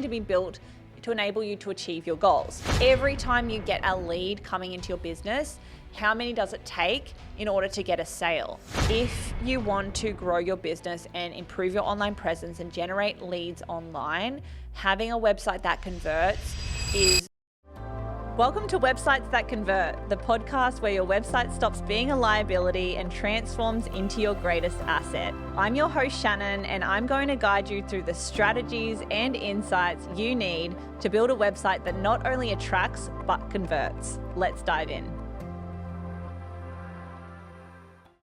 to be built to enable you to achieve your goals. Every time you get a lead coming into your business, how many does it take in order to get a sale? If you want to grow your business and improve your online presence and generate leads online, having a website that converts is... Welcome to Websites That Convert, the podcast where your website stops being a liability and transforms into your greatest asset. I'm your host, Shannon, and I'm going to guide you through the strategies and insights you need to build a website that not only attracts, but converts. Let's dive in.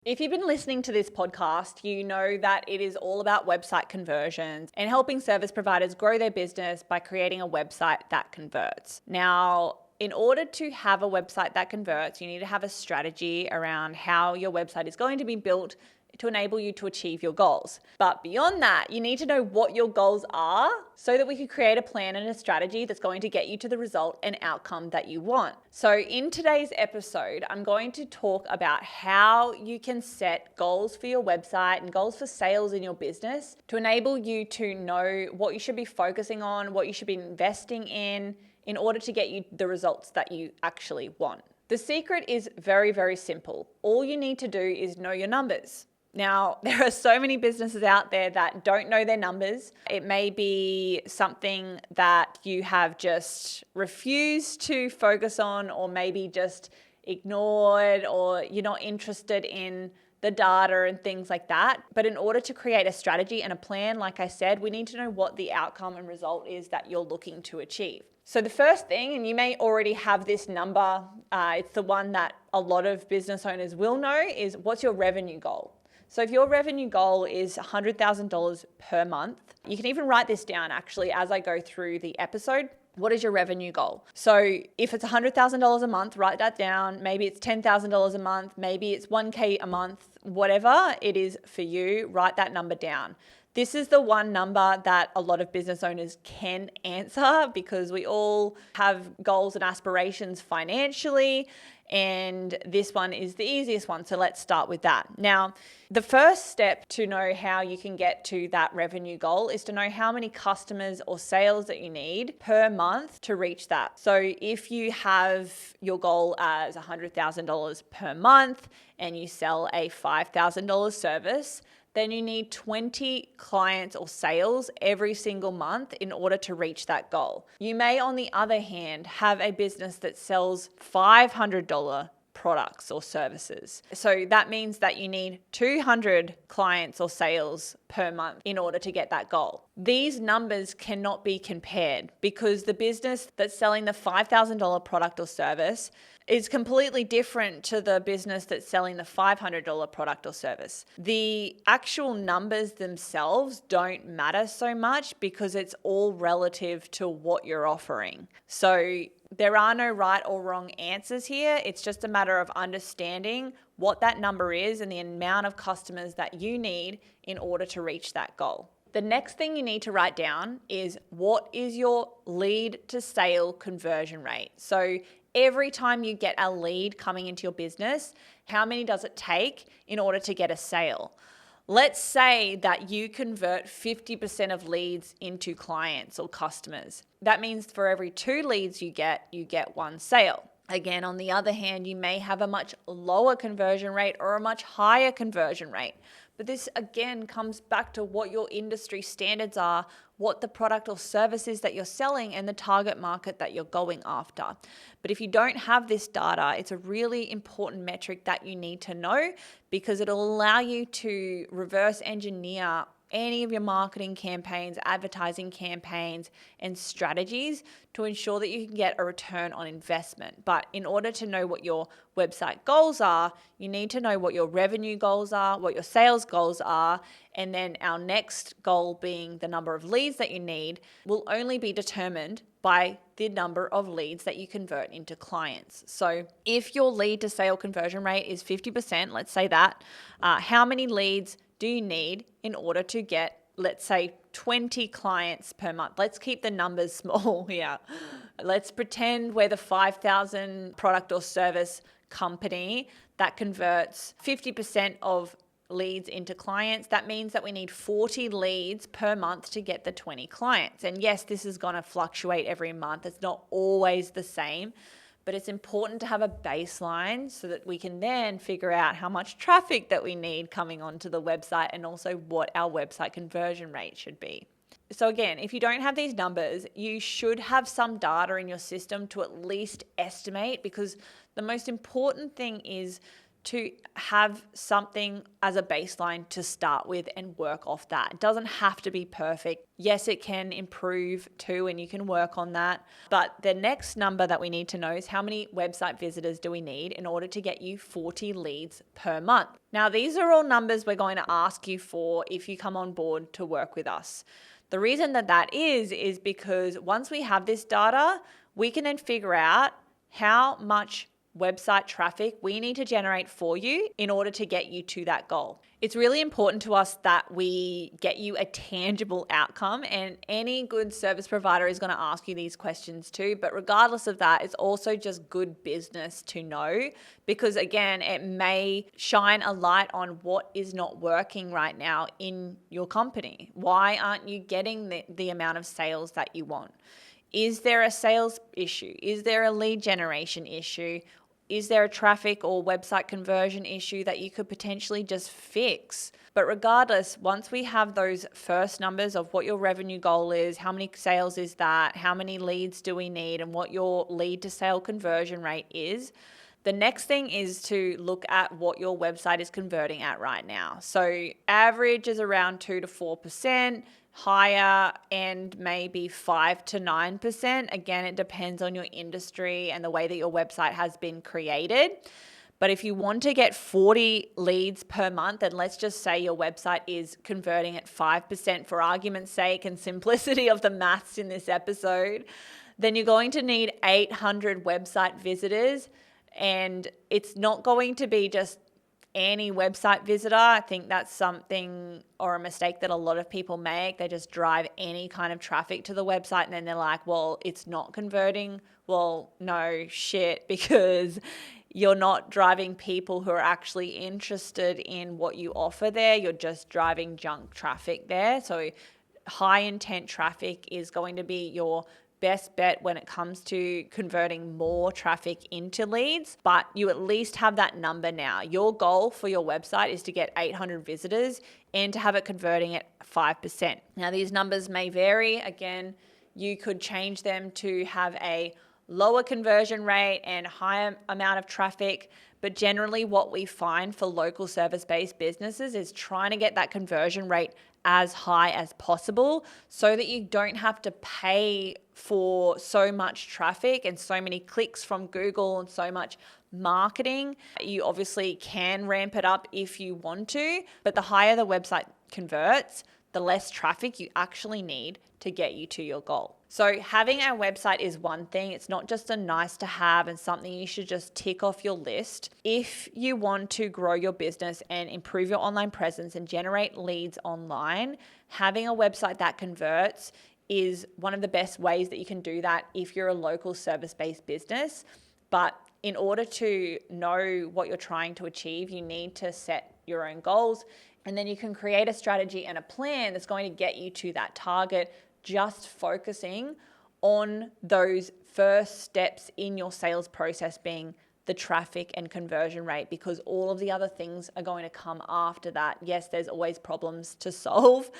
If you've been listening to this podcast, you know that it is all about website conversions and helping service providers grow their business by creating a website that converts. Now, in order to have a website that converts, you need to have a strategy around how your website is going to be built to enable you to achieve your goals. But beyond that, you need to know what your goals are so that we can create a plan and a strategy that's going to get you to the result and outcome that you want. So in today's episode, I'm going to talk about how you can set goals for your website and goals for sales in your business to enable you to know what you should be focusing on, what you should be investing in order to get you the results that you actually want. The secret is very, very simple. All you need to do is know your numbers. Now, there are so many businesses out there that don't know their numbers. It may be something that you have just refused to focus on, or maybe just ignored, or you're not interested in the data and things like that. But in order to create a strategy and a plan, like I said, we need to know what the outcome and result is that you're looking to achieve. So the first thing, and you may already have this number, it's the one that a lot of business owners will know, is what's your revenue goal? So if your revenue goal is $100,000 per month, you can even write this down actually as I go through the episode. What is your revenue goal? So if it's $100,000 a month, write that down. Maybe it's $10,000 a month. Maybe it's $1K a month. Whatever it is for you, write that number down. This is the one number that a lot of business owners can answer because we all have goals and aspirations financially, and this one is the easiest one. So let's start with that. Now, the first step to know how you can get to that revenue goal is to know how many customers or sales that you need per month to reach that. So if you have your goal as $100,000 per month and you sell a $5,000 service, then you need 20 clients or sales every single month in order to reach that goal. You may, on the other hand, have a business that sells $500 products or services. So that means that you need 200 clients or sales per month in order to get that goal. These numbers cannot be compared because the business that's selling the $5,000 product or service is completely different to the business that's selling the $500 product or service. The actual numbers themselves don't matter so much because it's all relative to what you're offering. So there are no right or wrong answers here. It's just a matter of understanding what that number is and the amount of customers that you need in order to reach that goal. The next thing you need to write down is what is your lead to sale conversion rate. So every time you get a lead coming into your business, how many does it take in order to get a sale? Let's say that you convert 50% of leads into clients or customers. That means for every 2 leads you get 1 sale. Again, on the other hand, you may have a much lower conversion rate or a much higher conversion rate. But this again comes back to what your industry standards are, what the product or service is that you're selling, and the target market that you're going after. But if you don't have this data, it's a really important metric that you need to know because it'll allow you to reverse engineer any of your marketing campaigns, advertising campaigns, and strategies to ensure that you can get a return on investment. But in order to know what your website goals are, you need to know what your revenue goals are, what your sales goals are, and then our next goal being the number of leads that you need will only be determined by the number of leads that you convert into clients. So if your lead to sale conversion rate is 50%, let's say that, how many leads do you need in order to get, let's say, 20 clients per month? Let's keep the numbers small here. Let's pretend we're the 5,000 product or service company that converts 50% of leads into clients, that means that we need 40 leads per month to get the 20 clients. And yes, this is going to fluctuate every month. It's not always the same, but it's important to have a baseline so that we can then figure out how much traffic that we need coming onto the website and also what our website conversion rate should be. So again, if you don't have these numbers, you should have some data in your system to at least estimate, because the most important thing is to have something as a baseline to start with and work off that. It doesn't have to be perfect. Yes, it can improve too, and you can work on that. But the next number that we need to know is how many website visitors do we need in order to get you 40 leads per month. Now, these are all numbers we're going to ask you for if you come on board to work with us. The reason that is because once we have this data, we can then figure out how much website traffic we need to generate for you in order to get you to that goal. It's really important to us that we get you a tangible outcome, and any good service provider is going to ask you these questions too. But regardless of that, it's also just good business to know, because again, it may shine a light on what is not working right now in your company. Why aren't you getting the amount of sales that you want? Is there a sales issue? Is there a lead generation issue? Is there a traffic or website conversion issue that you could potentially just fix? But regardless, once we have those first numbers of what your revenue goal is, how many sales is that, how many leads do we need, and what your lead to sale conversion rate is, the next thing is to look at what your website is converting at right now. So average is around 2 to 4%. Higher end maybe 5 to 9%. Again, it depends on your industry and the way that your website has been created. But if you want to get 40 leads per month, and let's just say your website is converting at 5% for argument's sake and simplicity of the maths in this episode, then you're going to need 800 website visitors. And it's not going to be just any website visitor. I think that's something or a mistake that a lot of people make. They just drive any kind of traffic to the website and then they're like, well, it's not converting. Well, no shit, because you're not driving people who are actually interested in what you offer there. You're just driving junk traffic there. So high intent traffic is going to be your best bet when it comes to converting more traffic into leads, but you at least have that number now. Your goal for your website is to get 800 visitors and to have it converting at 5%. Now, these numbers may vary. Again, you could change them to have a lower conversion rate and higher amount of traffic. But generally what we find for local service-based businesses is trying to get that conversion rate as high as possible so that you don't have to pay for so much traffic and so many clicks from Google and so much marketing. You obviously can ramp it up if you want to, but the higher the website converts, the less traffic you actually need to get you to your goal. So having a website is one thing. It's not just a nice to have and something you should just tick off your list. If you want to grow your business and improve your online presence and generate leads online, having a website that converts is one of the best ways that you can do that if you're a local service-based business. But in order to know what you're trying to achieve, you need to set your own goals, and then you can create a strategy and a plan that's going to get you to that target, just focusing on those first steps in your sales process being the traffic and conversion rate, because all of the other things are going to come after that. Yes, there's always problems to solve,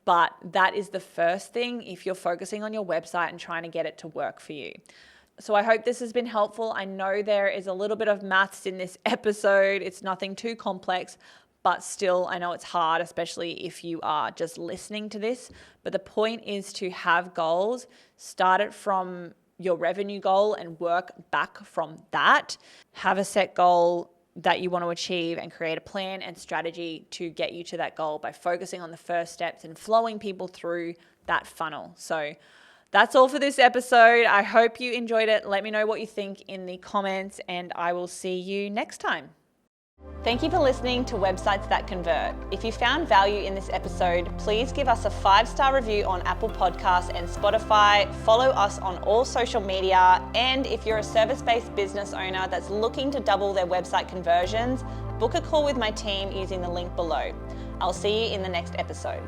but that is the first thing if you're focusing on your website and trying to get it to work for you. So I hope this has been helpful. I know there is a little bit of maths in this episode. It's nothing too complex, but still, I know it's hard, especially if you are just listening to this. But the point is to have goals, start it from your revenue goal and work back from that. Have a set goal that you want to achieve and create a plan and strategy to get you to that goal by focusing on the first steps and flowing people through that funnel. So that's all for this episode. I hope you enjoyed it. Let me know what you think in the comments, and I will see you next time. Thank you for listening to Websites That Convert. If you found value in this episode, please give us a 5-star review on Apple Podcasts and Spotify. Follow us on all social media. And if you're a service-based business owner that's looking to double their website conversions, book a call with my team using the link below. I'll see you in the next episode.